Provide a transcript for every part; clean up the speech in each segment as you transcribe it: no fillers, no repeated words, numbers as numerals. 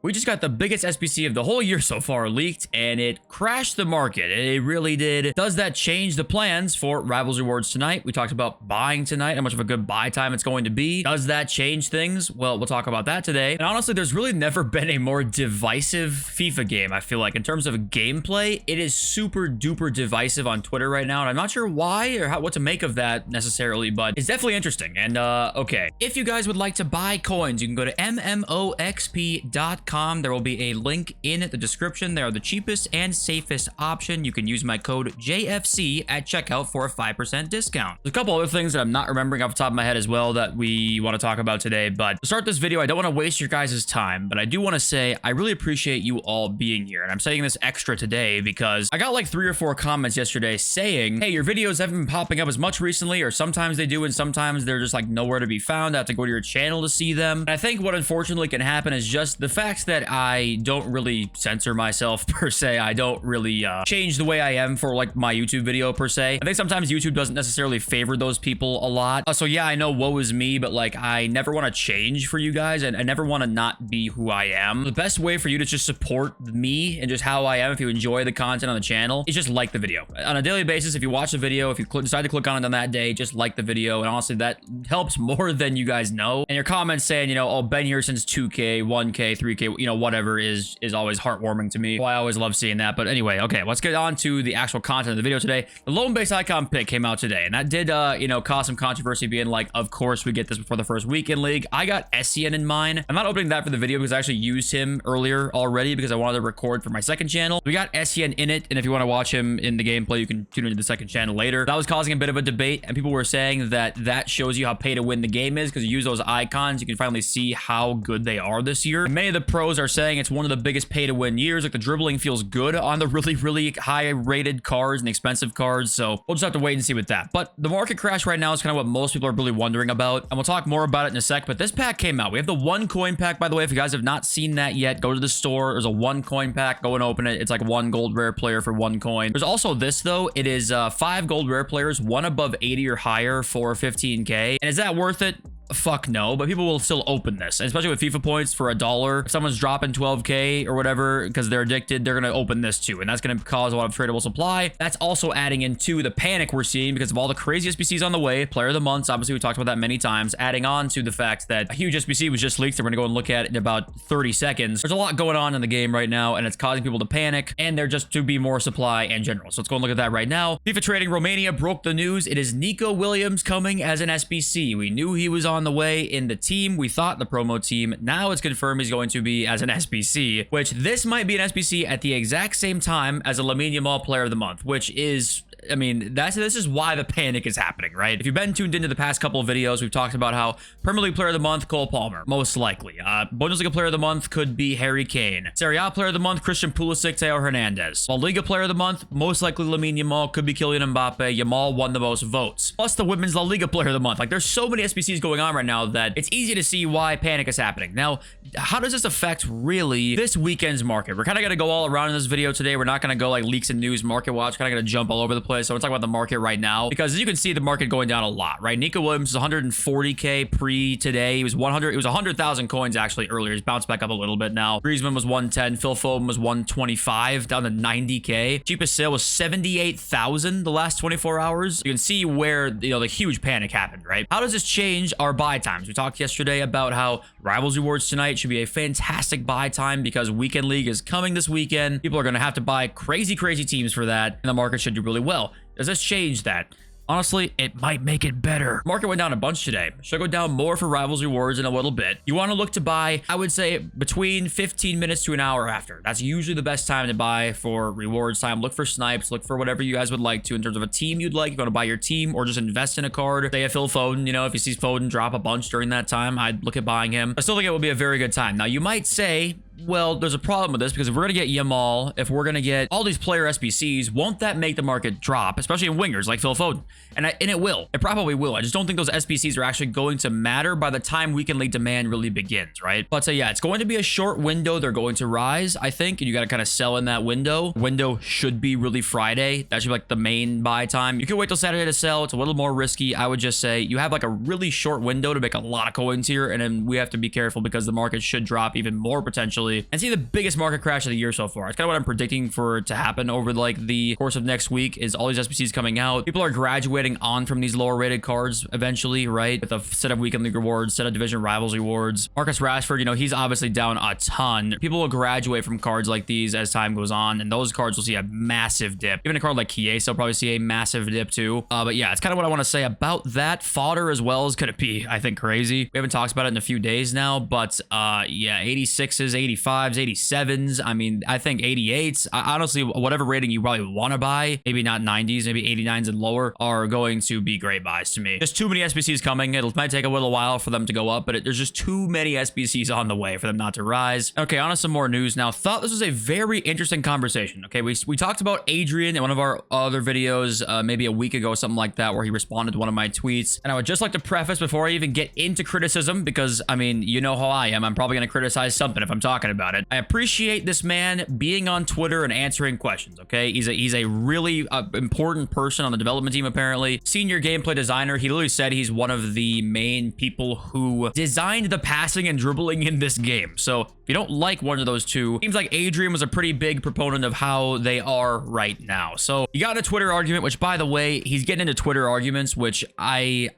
We just got the biggest SBC of the whole year so far leaked, and it crashed the market. It really did. Does that change the plans for Rivals Rewards tonight? We talked about buying tonight, how much of a good buy time it's going to be. Does that change things? Well, we'll talk about that today. And honestly, there's really never been a more divisive FIFA game, I feel like. In terms of gameplay, it is super duper divisive on Twitter right now, and I'm not sure why or what to make of that necessarily, but it's definitely interesting. And okay, if you guys would like to buy coins, you can go to mmoxp.com. There will be a link in the description. They are the cheapest and safest option. You can use my code JFC at checkout for a 5% discount. There's a couple other things that I'm not remembering off the top of my head as well that we want to talk about today, but to start this video, I don't want to waste your guys' time, but I do want to say I really appreciate you all being here, and I'm saying this extra today because I got like 3 or 4 comments yesterday saying, hey, your videos haven't been popping up as much recently, or sometimes they do and sometimes they're just like nowhere to be found. I have to go to your channel to see them. And I think what unfortunately can happen is just the fact that I don't really censor myself per se. I don't really change the way I am for like my YouTube video per se. I think sometimes YouTube doesn't necessarily favor those people a lot. So yeah, I know woe is me, but like I never want to change for you guys, and I never want to not be who I am. The best way for you to just support me and just how I am, if you enjoy the content on the channel, is just like the video on a daily basis. If you watch the video, if you decide to click on it on that day, just like the video, and honestly that helps more than you guys know. And your comments saying, you know, oh, been here since 2K, 1K, 3K, you know, whatever is always heartwarming to me. Well, I always love seeing that. But anyway, okay, let's get on to the actual content of the video today. The lone base icon pick came out today, and that did you know, cause some controversy, being like, of course we get this before the first weekend league. I got SCN in mind. I'm not opening that for the video because I actually used him earlier already because I wanted to record for my second channel. We got SCN in it, and if you want to watch him in the gameplay, you can tune into the second channel later. That was causing a bit of a debate, and people were saying that that shows you how pay to win the game is, because you use those icons, you can finally see how good they are this year. And many of the pros are saying it's one of the biggest pay to win years. Like the dribbling feels good on the really high rated cards and expensive cards, so we'll just have to wait and see with that. But the market crash right now is kind of what most people are really wondering about, and we'll talk more about it in a sec. But this pack came out. We have the 1 coin pack, by the way. If you guys have not seen that yet, go to the store. There's a 1 coin pack. Go and open it. It's like 1 gold rare player for 1 coin. There's also this though. It is 5 gold rare players, 1 above 80 or higher for 15k. And is that worth it? Fuck no, but people will still open this, and especially with FIFA points for $1. If someone's dropping 12k or whatever because they're addicted, they're gonna open this too, and that's gonna cause a lot of tradable supply. That's also adding into the panic we're seeing because of all the crazy SBCs on the way. Player of the months, obviously we talked about that many times, adding on to the fact that a huge SBC was just leaked that we're gonna go and look at in about 30 seconds. There's a lot going on in the game right now, and it's causing people to panic, and there just to be more supply in general. So let's go and look at that right now. FIFA Trading Romania broke the news. It is Nico Williams coming as an SBC. We knew he was on the way in the team. We thought the promo team. Now it's confirmed he's going to be as an SBC, which this might be an SBC at the exact same time as a Lamine Yamal Player of the Month, which is, I mean, this is why the panic is happening, right? If you've been tuned into the past couple of videos, we've talked about how Premier League Player of the Month, Cole Palmer, most likely. Bundesliga Player of the Month could be Harry Kane. Serie A Player of the Month, Christian Pulisic, Theo Hernandez. La Liga Player of the Month, most likely Lamine Yamal, could be Kylian Mbappe. Yamal won the most votes. Plus the Women's La Liga Player of the Month. Like, there's so many SBCs going on right now that it's easy to see why panic is happening. Now, how does this affect really this weekend's market? We're kind of going to go all around in this video today. We're not going to go like leaks and news, market watch, kind of going to jump all over the place. So we're talking about the market right now, because as you can see, the market going down a lot, right? Nico Williams is 140k pre today. He was 100. It was 100,000 coins actually earlier. He's bounced back up a little bit now. Griezmann was 110. Phil Foden was 125, down to 90k. Cheapest sale was 78,000 the last 24 hours. You can see where, you know, the huge panic happened, right? How does this change our buy times? We talked yesterday about how Rivals Rewards tonight should be a fantastic buy time because Weekend League is coming this weekend. People are going to have to buy crazy teams for that, and the market should do really well. Does this change that? Honestly, it might make it better. Market went down a bunch today. Should go down more for Rivals Rewards in a little bit. You want to look to buy, I would say, between 15 minutes to an hour after. That's usually the best time to buy for rewards time. Look for snipes. Look for whatever you guys would like to in terms of a team you'd like. You want to buy your team or just invest in a card. Say a Phil Foden, you know, if you see Foden drop a bunch during that time, I'd look at buying him. I still think it will be a very good time. Now, you might say, well, there's a problem with this because if we're going to get Yamal, if we're going to get all these player SBCs, won't that make the market drop, especially in wingers like Phil Foden? And it will. It probably will. I just don't think those SBCs are actually going to matter by the time Weekend League demand really begins, right? But yeah, it's going to be a short window. They're going to rise, I think, and you got to kind of sell in that window. Window should be really Friday. That should be like the main buy time. You can wait till Saturday to sell. It's a little more risky. I would just say you have like a really short window to make a lot of coins here, and then we have to be careful because the market should drop even more potentially essentially, and see the biggest market crash of the year so far. It's kind of what I'm predicting for it to happen over like the course of next week. Is all these SBCs coming out, people are graduating on from these lower rated cards eventually, right? With a set of weekend league rewards, set of division rivals rewards. Marcus Rashford, you know, he's obviously down a ton. People will graduate from cards like these as time goes on, and those cards will see a massive dip. Even a card like Chiesa will probably see a massive dip too. But yeah, it's kind of what I want to say about that. Fodder as well is going to be, I think, crazy. We haven't talked about it in a few days now, but yeah, 86s, 85s, 87s. I mean, I think 88s, honestly, whatever rating you probably want to buy, maybe not 90s, maybe 89s and lower, are going to be great buys to me. Just too many SBCs coming. It might take a little while for them to go up, but there's just too many SBCs on the way for them not to rise. Okay, on to some more news now. Thought this was a very interesting conversation. Okay, we talked about Adrian in one of our other videos, maybe a week ago, something like that, where he responded to one of my tweets. And I would just like to preface before I even get into criticism, because I mean, you know how I am. I'm probably going to criticize something if I'm talking about it. I appreciate this man being on Twitter and answering questions. Okay, he's a really important person on the development team, apparently. Senior gameplay designer. He literally said he's one of the main people who designed the passing and dribbling in this game. So if you don't like one of those two, seems like Adrian was a pretty big proponent of how they are right now. So you got in a Twitter argument, which, by the way, he's getting into Twitter arguments, which I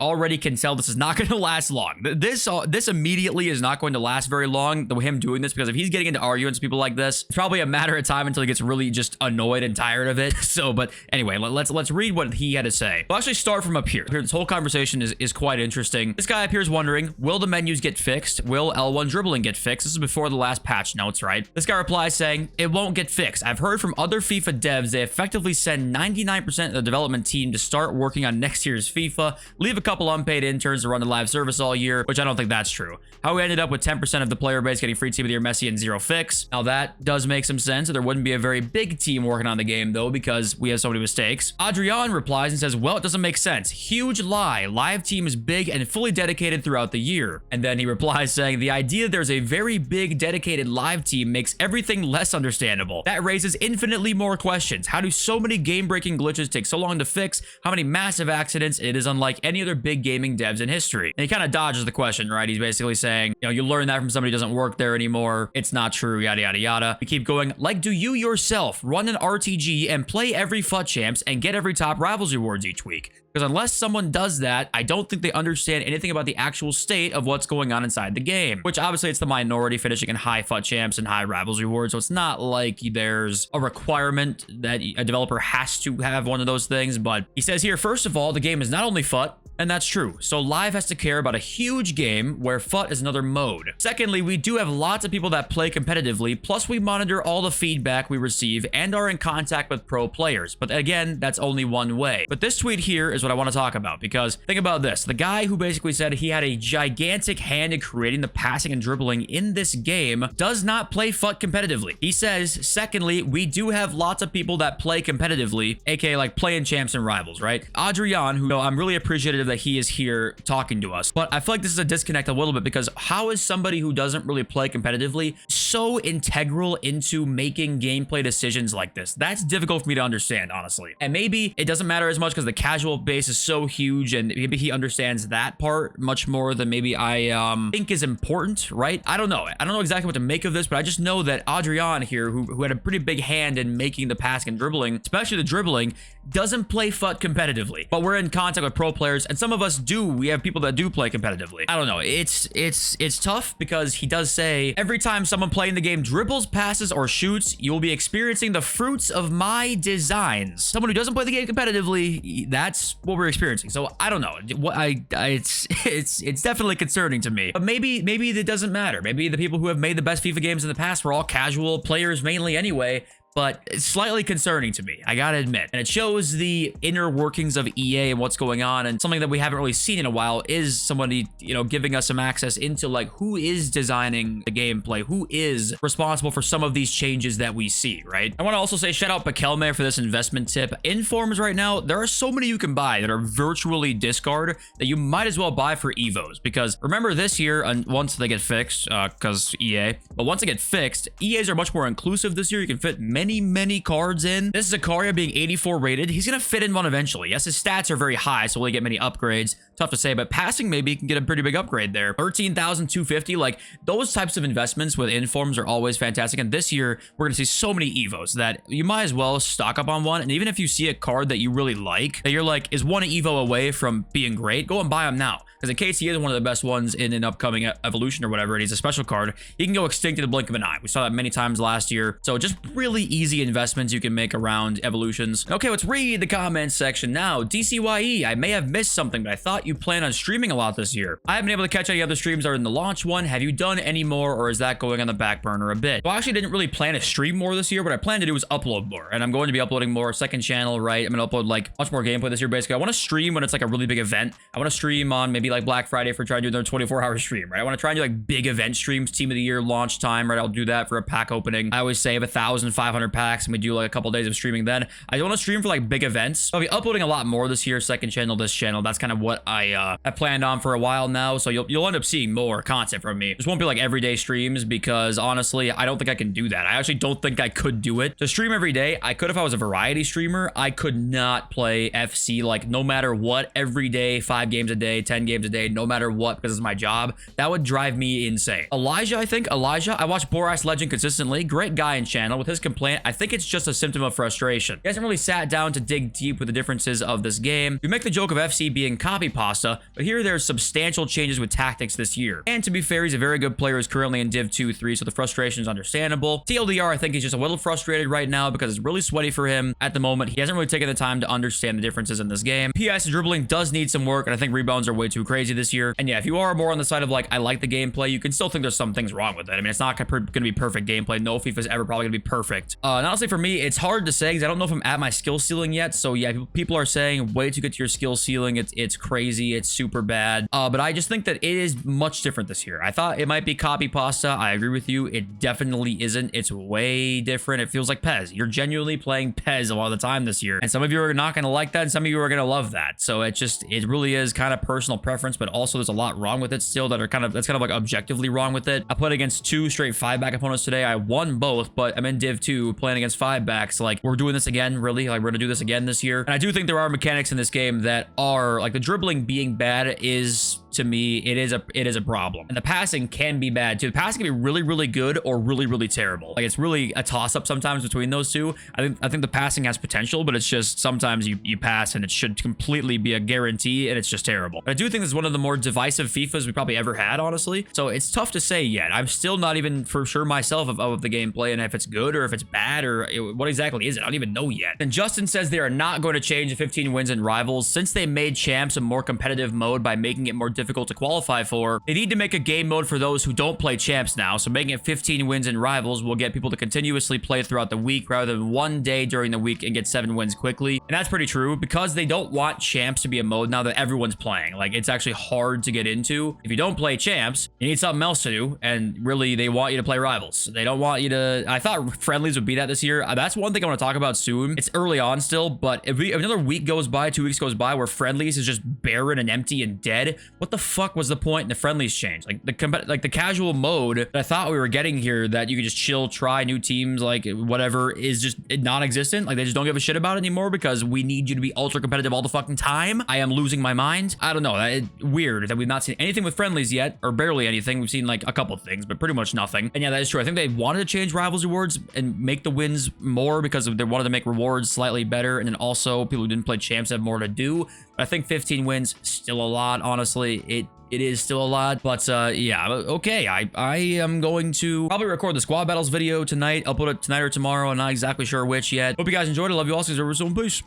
already can tell this is not going to last long. This immediately is not going to last very long, him doing this, because if he's getting into arguments with people like this, it's probably a matter of time until he gets really just annoyed and tired of it. So, but anyway, let's read what he had to say. We'll actually start from up here. This whole conversation is quite interesting. This guy up here is wondering, will the menus get fixed? Will L1 dribbling get fixed? This is before the last patch notes, right? This guy replies saying, it won't get fixed. I've heard from other FIFA devs they effectively send 99% of the development team to start working on next year's FIFA, leave a couple unpaid interns to run the live service all year, which I don't think that's true. How we ended up with 10% of the player base getting free team of the year Messi and zero fix. Now that does make some sense. There wouldn't be a very big team working on the game though, because we have so many mistakes. Adrian replies and says, well, it doesn't make sense. Huge lie. Live team is big and fully dedicated throughout the year. And then he replies saying, the idea there's a very big dedicated live team makes everything less understandable. That raises infinitely more questions. How do so many game-breaking glitches take so long to fix? How many massive accidents? It is unlike any other big gaming devs in history. And he kind of dodges the question, right? He's basically saying, you know, you learn that from somebody who doesn't work there anymore. It's not true, yada, yada, yada. We keep going, like, do you yourself run an RTG and play every FUT champs and get every top rivals rewards each week? Because unless someone does that, I don't think they understand anything about the actual state of what's going on inside the game. Which obviously it's the minority finishing in high FUT champs and high rivals rewards. So it's not like there's a requirement that a developer has to have one of those things. But he says here, first of all, the game is not only FUT, and that's true. So Live has to care about a huge game where FUT is another mode. Secondly, we do have lots of people that play competitively, plus we monitor all the feedback we receive and are in contact with pro players. But again, that's only one way. But this tweet here is what I want to talk about, because think about this. The guy who basically said he had a gigantic hand in creating the passing and dribbling in this game does not play FUT competitively. He says, secondly, we do have lots of people that play competitively, aka like playing champs and rivals, right? Adrian, who I'm really appreciative that he is here talking to us, but I feel like this is a disconnect a little bit, because how is somebody who doesn't really play competitively so integral into making gameplay decisions like this? That's difficult for me to understand, honestly. And maybe it doesn't matter as much because the casual base is so huge, and maybe he understands that part much more than maybe I think is important, right? I don't know. I don't know exactly what to make of this, but I just know that Adrian here, who had a pretty big hand in making the passing and dribbling, especially the dribbling, doesn't play FUT competitively. But we're in contact with pro players, and some of us do. We have people that do play competitively. I don't know. It's tough, because he does say, every time someone playing the game dribbles, passes, or shoots, you will be experiencing the fruits of my designs. Someone who doesn't play the game competitively, that's what we're experiencing. So I don't know. It's definitely concerning to me. But maybe it doesn't matter. Maybe the people who have made the best FIFA games in the past were all casual players mainly anyway. But it's slightly concerning to me, I gotta admit. And it shows the inner workings of EA and what's going on, and something that we haven't really seen in a while is somebody, you know, giving us some access into like who is designing the gameplay, who is responsible for some of these changes that we see, right? I want to also say shout out Pakelme for this investment tip. In forms right now, there are so many you can buy that are virtually discard that you might as well buy for Evos, because remember this year, and once they get fixed, because EA, but once they get fixed, EAs are much more inclusive this year. You can fit many many cards in. This is Zakaria being 84 rated. He's going to fit in one eventually. Yes, his stats are very high, so will he get many upgrades? Tough to say, but passing maybe he can get a pretty big upgrade there. 13,250, like those types of investments with informs are always fantastic. And this year, we're going to see so many Evos that you might as well stock up on one. And even if you see a card that you really like, that you're like, is one Evo away from being great, go and buy him now. Because in case he is one of the best ones in an upcoming evolution or whatever, and he's a special card, he can go extinct in the blink of an eye. We saw that many times last year. So just really easy investments you can make around evolutions. Okay, let's read the comments section now. DCYE, I may have missed something, but I thought you planned on streaming a lot this year. I haven't been able to catch any other streams other than the launch one. Have you done any more, or is that going on the back burner a bit? Well, I actually didn't really plan to stream more this year. What I plan to do is upload more, and I'm going to be uploading more. Second channel, right? I'm going to upload like much more gameplay this year. Basically, I want to stream when it's like a really big event. I want to stream on maybe like Black Friday for trying to do their 24-hour stream, right? I want to try and do like big event streams, team of the year, launch time, right? I'll do that for a pack opening. I always save 1,500 packs, and we do like a couple days of streaming then. I want to stream for like big events. I'll be uploading a lot more this year. Second channel, this channel. That's kind of what I planned on for a while now, so you'll end up seeing more content from me. This won't be like everyday streams because honestly, I don't think I can do that. I actually don't think I could do it. To stream every day, I could if I was a variety streamer. I could not play FC like no matter what, every day, 5 games a day, 10 games a day, no matter what, because it's my job. That would drive me insane. Elijah, I watch Boras Legend consistently. Great guy in channel. With his complaint, I think it's just a symptom of frustration. He hasn't really sat down to dig deep with the differences of this game. You make the joke of FC being copy pasta, but here there's substantial changes with tactics this year. And to be fair, he's a very good player who's currently in Div 2-3, so the frustration is understandable. TLDR, I think he's just a little frustrated right now because it's really sweaty for him at the moment. He hasn't really taken the time to understand the differences in this game. PS, dribbling does need some work, and I think rebounds are way too crazy this year. And yeah, if you are more on the side of like, I like the gameplay, you can still think there's some things wrong with it. I mean, it's not going to be perfect gameplay. No FIFA's ever probably going to be perfect. And honestly, for me, it's hard to say because I don't know if I'm at my skill ceiling yet. So yeah, people are saying way to get to your skill ceiling. It's crazy. It's super bad. But I just think that it is much different this year. I thought it might be copy pasta. I agree with you. It definitely isn't. It's way different. It feels like PES. You're genuinely playing PES a lot of the time this year. And some of you are not going to like that, and some of you are going to love that. So it really is kind of personal preference, but also there's a lot wrong with it still that's kind of like objectively wrong with it. I played against 2 straight 5-back opponents today. I won both, but I'm in Div 2 playing against 5-backs. Like, we're doing this again, really? Like, we're going to do this again this year? And I do think there are mechanics in this game that are, like, the dribbling being bad is, to me, it is a problem. And the passing can be bad too. The passing can be really, really good or really, really terrible. Like, it's really a toss-up sometimes between those two. I think the passing has potential, but it's just sometimes you pass and it should completely be a guarantee, and it's just terrible. But I do think this is one of the more divisive FIFAs we probably ever had, honestly. So it's tough to say yet. I'm still not even for sure myself of the gameplay and if it's good or if it's bad or what exactly is it. I don't even know yet. And Justin says they are not going to change the 15 wins in Rivals since they made Champs a more competitive mode by making it more difficult to qualify for. They need to make a game mode for those who don't play Champs now, so making it 15 wins in Rivals will get people to continuously play throughout the week rather than one day during the week and get 7 wins quickly. And that's pretty true because they don't want Champs to be a mode now that everyone's playing. Like, it's actually hard to get into. If you don't play Champs, you need something else to do, and really they want you to play Rivals. They don't want you to... I thought friendlies would be that this year. That's one thing I want to talk about soon. It's early on still, but if another week goes by, 2 weeks goes by where friendlies is just barren and empty and dead, what the fuck was the point in the friendlies change? Like the casual mode that I thought we were getting here, that you could just chill, try new teams, like whatever, is just non-existent. Like, they just don't give a shit about it anymore because we need you to be ultra competitive all the fucking time. I am losing my mind. I don't know. It's weird that we've not seen anything with friendlies yet, or barely anything. We've seen like a couple things, but pretty much nothing. And yeah, that is true. I think they wanted to change Rivals rewards and make the wins more because they wanted to make rewards slightly better, and then also people who didn't play Champs have more to do. But I think 15 wins still a lot, honestly. It is still a lot, but yeah, okay. I am going to probably record the squad battles video tonight. Upload it tonight or tomorrow. I'm not exactly sure which yet. Hope you guys enjoyed it. Love you all. See you soon. Peace.